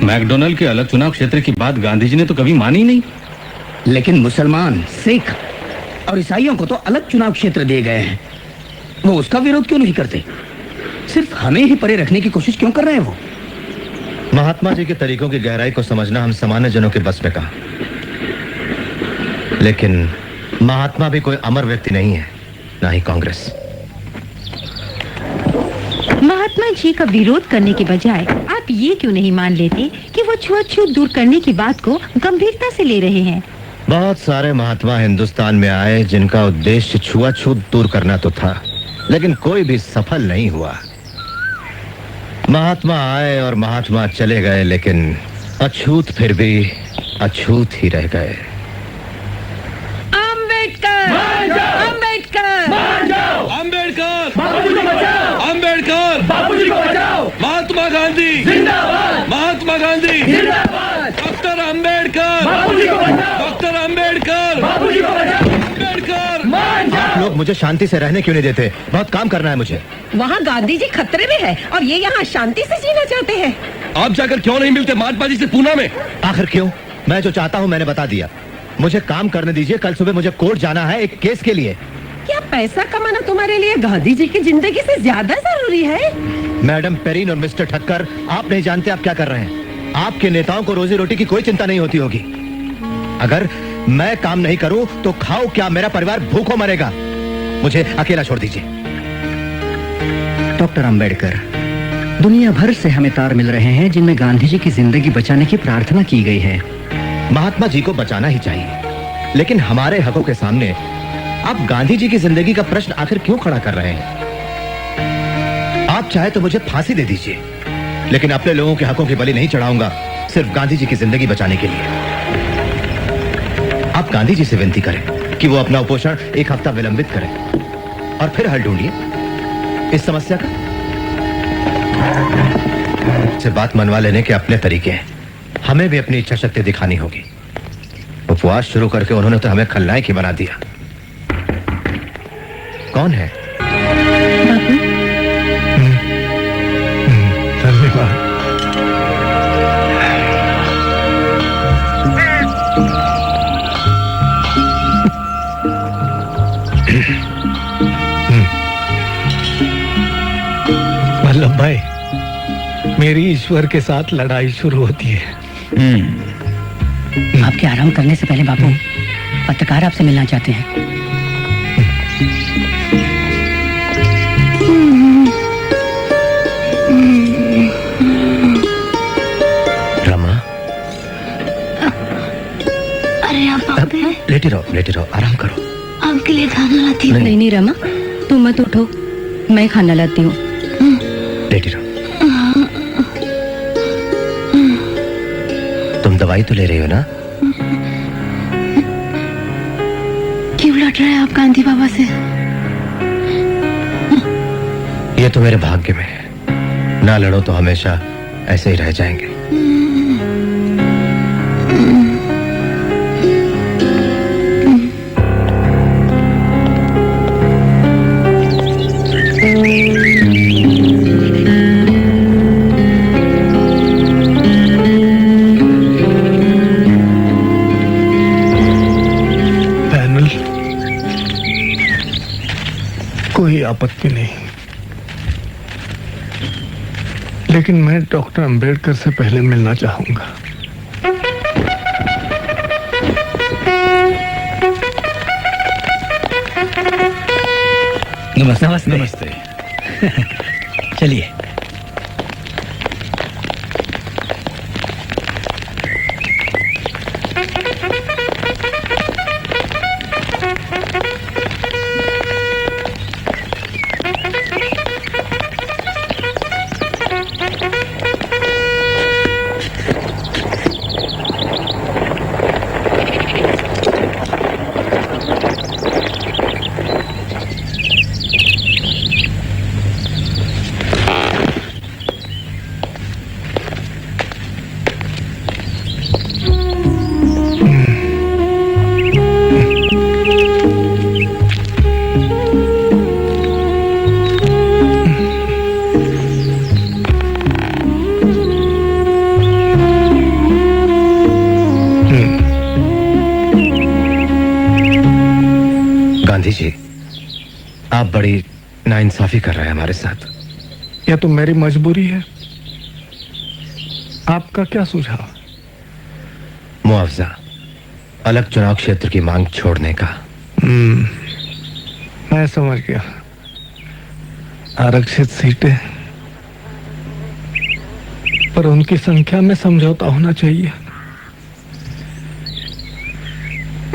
McDonald के अलग चुनाव क्षेत्र की बात गांधी जी ने तो कभी मानी नहीं। लेकिन मुसलमान, सिख और ईसाइयों को तो अलग चुनाव क्षेत्र दिए गए हैं। वो उसका विरोध क्यों नहीं करते? सिर्फ हमें ही परे रखने की कोशिश क्यों कर रहे हैं वो? महात्मा जी के तरीकों की गहराई को समझना हम सामान्य जनों के बस में कहा। लेकिन महात्मा भी कोई अमर व्यक्ति नहीं है, ना ही कांग्रेस। महात्मा जी का विरोध करने के बजाय आप ये क्यों नहीं मान लेते कि वो छुआछूत दूर करने की बात को गंभीरता से ले रहे हैं? बहुत सारे महात्मा हिंदुस्तान में आए जिनका उद्देश्य छुआछूत दूर करना तो था, लेकिन कोई भी सफल नहीं हुआ। महात्मा आए और महात्मा चले गए, लेकिन अछूत फिर भी अछूत ही रह गए। अम्बेडकर, अम्बेडकर, अम्बेडकर, बापूजी को बचाओ, अम्बेडकर, बापूजी को बचाओ, महात्मा गांधी जिंदाबाद, महात्मा गांधी जिंदाबाद, डॉक्टर अम्बेडकर, बापूजी को बचाओ, डॉक्टर अम्बेडकर, बापूजी को बचाओ, अम्बेडकर। मान जाओ। आप लोग मुझे शांति से रहने क्यों नहीं देते? बहुत काम करना है मुझे। वहाँ गांधी जी खतरे में है और ये यहाँ शांति से जीना चाहते हैं। आप जाकर क्यों नहीं मिलते महात्मा जी से पूना में? आखिर क्यों? मैं जो चाहता हूँ मैंने बता दिया। मुझे काम करने दीजिए। कल सुबह मुझे कोर्ट जाना है एक केस के लिए। क्या पैसा कमाना तुम्हारे लिए गांधी जी की जिंदगी से ज्यादा जरूरी है? मैडम पेरीन और मिस्टर ठक्कर, आप नहीं जानते आप क्या कर रहे हैं। आपके नेताओं को रोजी रोटी की कोई चिंता नहीं होती होगी। अगर मैं काम नहीं करूं तो खाओ क्या, मेरा परिवार भूखों मरेगा। मुझे अकेला छोड़ दीजिए। डॉक्टर अंबेडकर, दुनिया भर से हमें तार मिल रहे हैं जिनमें गांधी जी की जिंदगी बचाने की प्रार्थना की गई है। महात्मा जी को बचाना ही चाहिए, लेकिन हमारे हकों के सामने आप गांधी जी की जिंदगी का प्रश्न आखिर क्यों खड़ा कर रहे हैं? आप चाहे तो मुझे फांसी दे दीजिए, लेकिन अपने लोगों के हकों की बलि नहीं चढ़ाऊंगा सिर्फ गांधी जी की जिंदगी बचाने के लिए। आप गांधी जी से विनती करें कि वो अपना उपोषण एक हफ्ता विलंबित करें और फिर हल ढूंढिए इस समस्या का। से बात मनवा लेने के अपने तरीके हैं, हमें भी अपनी इच्छा शक्ति दिखानी होगी। उपवास शुरू करके उन्होंने तो हमें खलनायक ही बना दिया। कौन है? बापू, धन्यवाद। वल्लभ भाई, मेरी ईश्वर के साथ लड़ाई शुरू होती है। आपके आराम करने से पहले बापू, पत्रकार आपसे मिलना चाहते हैं। रमा, अरे आप लेटी रहो, आराम करो। आपके लिए खाना लाती हूँ। नहीं रमा, तुम मत उठो, मैं खाना लाती हूँ। लेटी रहो। तुम दवाई तो ले रही हो ना? क्यों लड़ रहे हैं आप गांधी बाबा से? ये तो मेरे भाग्य में है। ना लड़ो तो हमेशा ऐसे ही रह जाएंगे। कोई आपत्ति नहीं, लेकिन मैं डॉक्टर अंबेडकर से पहले मिलना चाहूंगा। नमस्ते। नमस्ते। चलिए। जी, आप बड़ी नाइंसाफी कर रहे हैं हमारे साथ। यह तो मेरी मजबूरी है। आपका क्या सुझाव? मुआवजा, अलग चुनाव क्षेत्र की मांग छोड़ने का। मैं समझ गया। आरक्षित सीटें, पर उनकी संख्या में समझौता होना चाहिए।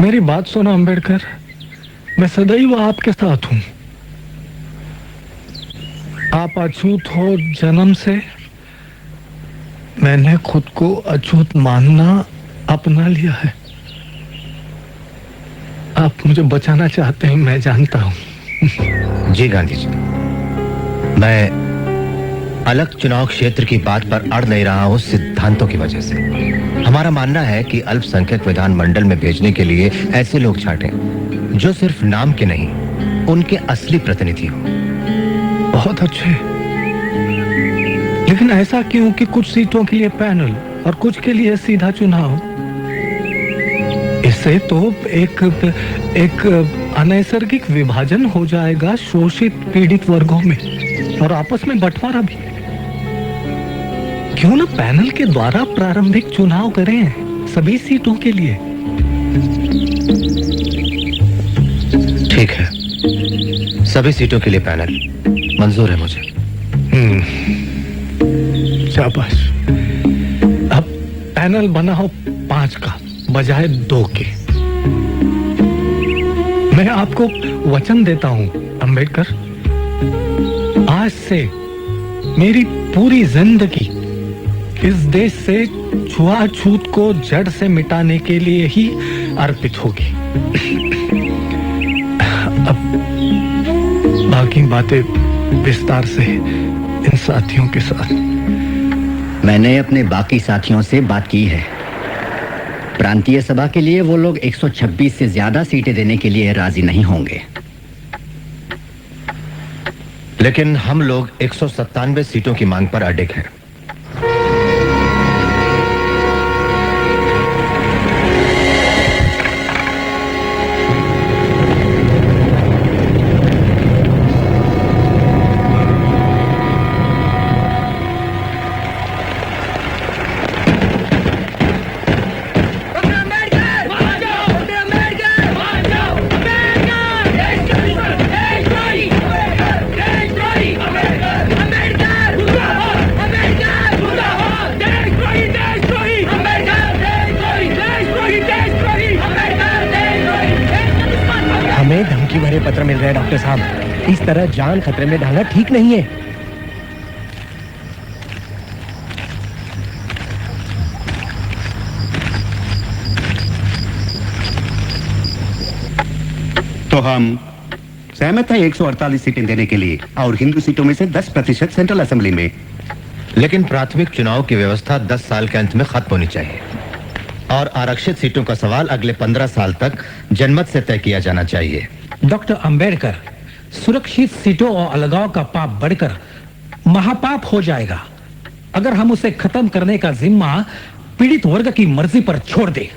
मेरी बात सुनो अंबेडकर, मैं सदैव आपके साथ हूं। आप अछूत हो जन्म से, मैंने खुद को अछूत मानना अपना लिया है। आप मुझे बचाना चाहते हैं, मैं जानता हूं। जी गांधी जी, मैं अलग चुनाव क्षेत्र की बात पर अड़ नहीं रहा हूं सिद्धांतों की वजह से। हमारा मानना है कि अल्पसंख्यक विधानमंडल में भेजने के लिए ऐसे लोग छांटें जो सिर्फ नाम के नहीं, उनके असली प्रतिनिधि हो। बहुत अच्छे, लेकिन ऐसा क्यों कि कुछ सीटों के लिए पैनल और कुछ के लिए सीधा चुनाव? इससे तो एक अनैसर्गिक विभाजन हो जाएगा शोषित पीड़ित वर्गों में, और आपस में बंटवारा भी। क्यों ना पैनल के द्वारा प्रारंभिक चुनाव करें सभी सीटों के लिए? ठीक है, सभी सीटों के लिए पैनल मंजूर है मुझे। शाबाश। अब पैनल बनाओ 5 का बजाय 2 के। मैं आपको वचन देता हूं अंबेडकर, आज से मेरी पूरी जिंदगी इस देश से छुआछूत को जड़ से मिटाने के लिए ही अर्पित होगी। अब बाकी बातें विस्तार से इन साथियों के साथ। मैंने अपने बाकी साथियों से बात की है। प्रांतीय सभा के लिए वो लोग 126 से ज्यादा सीटें देने के लिए राजी नहीं होंगे। लेकिन हम लोग 197 सीटों की मांग पर अडिग हैं। हमें धमकी भरे पत्र मिल रहे हैं डॉक्टर साहब। इस तरह जान खतरे में डालना ठीक नहीं है। तो हम सहमत हैं 148 सीटें देने के लिए, और हिंदू सीटों में से 10% सेंट्रल असेंबली में। लेकिन प्राथमिक चुनाव की व्यवस्था 10 साल के अंत में खत्म होनी चाहिए, और आरक्षित सीटों का सवाल अगले 15 साल तक जनमत से तय किया जाना चाहिए। डॉक्टर अंबेडकर, सुरक्षित सीटों और अलगाव का पाप बढ़कर महापाप हो जाएगा अगर हम उसे खत्म करने का जिम्मा पीड़ित वर्ग की मर्जी पर छोड़ दे।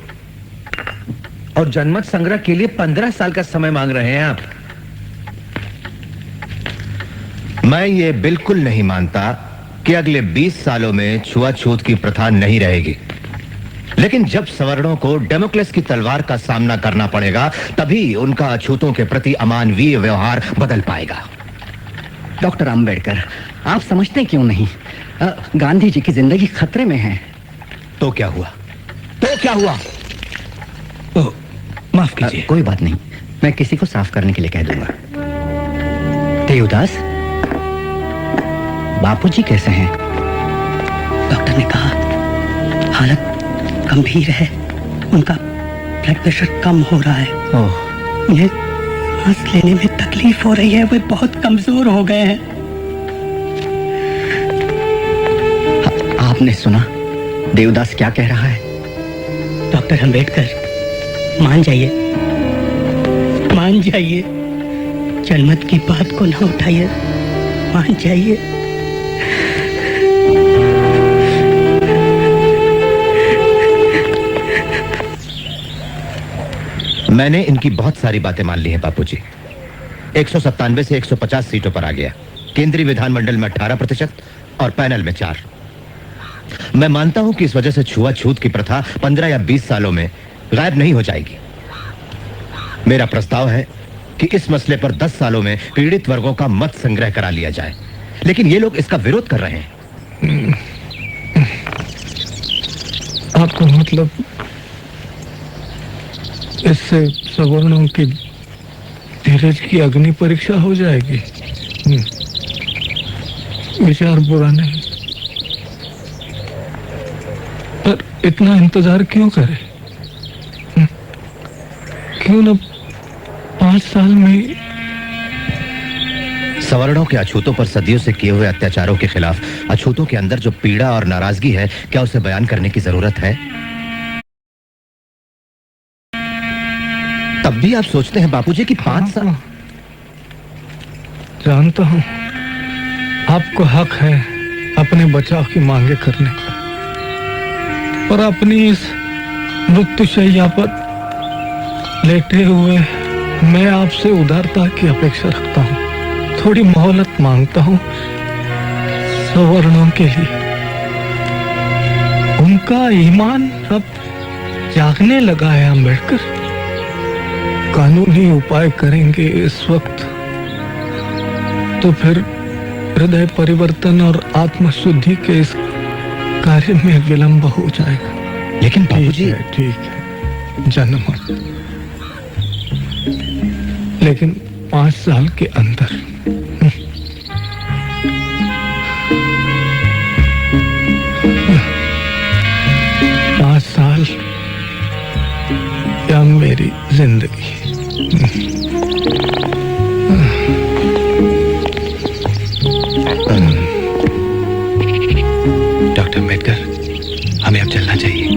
और जनमत संग्रह के लिए 15 साल का समय मांग रहे हैं आप। मैं ये बिल्कुल नहीं मानता कि अगले 20 सालों में छुआछूत की प्रथा नहीं रहेगी, लेकिन जब सवर्णों को डेमोक्रेस की तलवार का सामना करना पड़ेगा, तभी उनका अछूतों के प्रति अमानवीय व्यवहार बदल पाएगा। डॉक्टर अंबेडकर, आप समझते क्यों नहीं? गांधी जी की जिंदगी खतरे में है। तो क्या हुआ? माफ कीजिए। कोई बात नहीं, मैं किसी को साफ करने के लिए कह दूंगा। देवदास, बापूजी कैसे हैं? डॉक्टर ने कहा हालत गंभीर है, उनका ब्लड प्रेशर कम हो रहा है। उन्हें सांस लेने में तकलीफ हो रही है, वे बहुत कमजोर हो गए हैं। आपने सुना देवदास क्या कह रहा है? डॉक्टर अंबेडकर, मान जाइए, मान जाइए, जनमत की बात को ना उठाइए, मान जाइए। मैंने इनकी बहुत सारी बातें मान ली हैं बापूजी, 197 से 150 सीटों पर आ गया। केंद्रीय विधानमंडल में 18% और पैनल में 4। मैं मानता हूं कि इस वजह से छुआछूत की प्रथा 15 या 20 सालों में गायब नहीं हो जाएगी। मेरा प्रस्ताव है कि इस मसले पर 10 सालों में पीड़ित वर्गों का मत संग्रह करा लिया जाए, लेकिन ये लोग इसका विरोध कर रहे हैं। आपका मतलब इससे सवर्णों की धीरज की अग्नि परीक्षा हो जाएगी? विचार बुरा नहीं, पर इतना इंतजार क्यों करें? क्यों न 5 साल में? सवर्णों के अछूतों पर सदियों से किए हुए अत्याचारों के खिलाफ अछूतों के अंदर जो पीड़ा और नाराजगी है, क्या उसे बयान करने की जरूरत है? तब भी आप सोचते हैं बापूजी कि 5 साल? जानता हूं आपको हक है अपने बचाव की मांगे करने का, पर अपनी इस मृत्युशैया पर लेटे हुए मैं आपसे उदारता की अपेक्षा रखता हूं। थोड़ी मोहलत मांगता हूं सवर्णों के लिए। उनका ईमान अब जागने लगा है अम्बेडकर। कानूनी उपाय करेंगे इस वक्त तो फिर हृदय परिवर्तन और आत्मशुद्धि के इस कार्य में विलंब हो जाएगा। लेकिन बाबूजी, ठीक है जनमत, लेकिन 5 साल के अंदर। 5 साल या मेरी जिंदगी। डॉक्टर अम्बेडकर, हमें अब चलना चाहिए।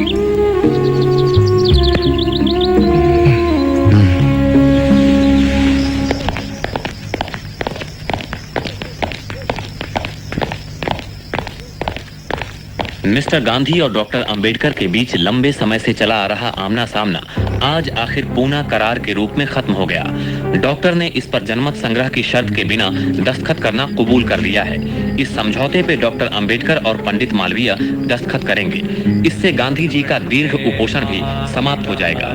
मिस्टर गांधी और डॉक्टर अंबेडकर के बीच लंबे समय से चला आ रहा आमना सामना आज आखिर पूना करार के रूप में खत्म हो गया। डॉक्टर ने इस पर जनमत संग्रह की शर्त के बिना दस्तखत करना कबूल कर लिया है। इस समझौते पे डॉक्टर अंबेडकर और पंडित मालवीय दस्तखत करेंगे। इससे गांधी जी का दीर्घ कुपोषण भी समाप्त हो जाएगा।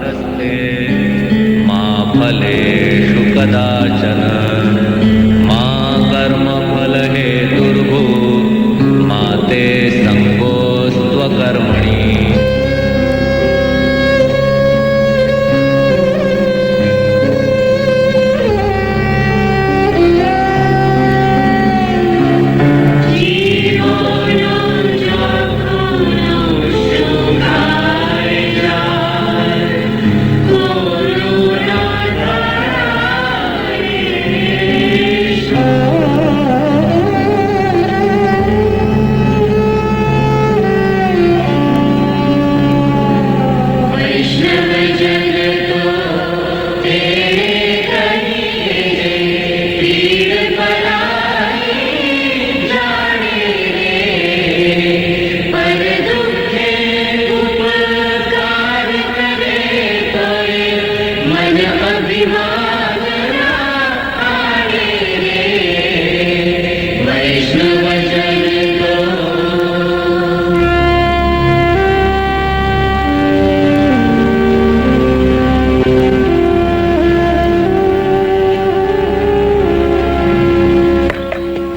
मां फलेषु कदाचन मां कर्म फल हेतुर्भु माते संगोस्त्वकर्मणि।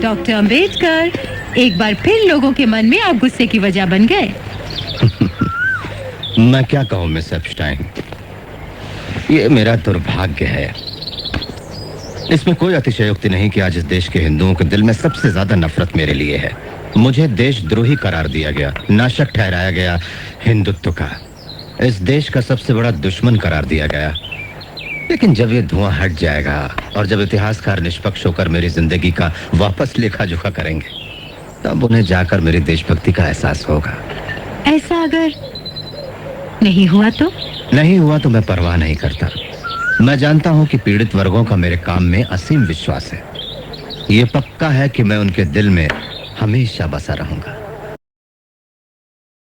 डॉक्टर अंबेडकर, एक बार फिर लोगों के मन में आप गुस्से की वजह बन गए। मैं क्या कहूं मिस एप्स्टाइन, ये मेरा दुर्भाग्य है। इसमें कोई अतिशयोक्ति नहीं कि आज इस देश के हिंदुओं के दिल में सबसे ज्यादा नफरत मेरे लिए है। मुझे देशद्रोही करार दिया गया, नाशक ठहराया गया हिंदुत्व का, इस देश का सबसे बड़ा दुश्मन करार दिया गया। लेकिन जब ये धुआं हट जाएगा और जब इतिहासकार निष्पक्ष होकर मेरी जिंदगी का वापस लेखा जोखा करेंगे, तब उन्हें जाकर मेरी देशभक्ति का एहसास होगा। ऐसा अगर नहीं हुआ तो? नहीं हुआ तो मैं परवाह नहीं करता। मैं जानता हूं कि पीड़ित वर्गों का मेरे काम में असीम विश्वास है। ये पक्का है कि मैं उनके दिल में हमेशा बसा रहूंगा।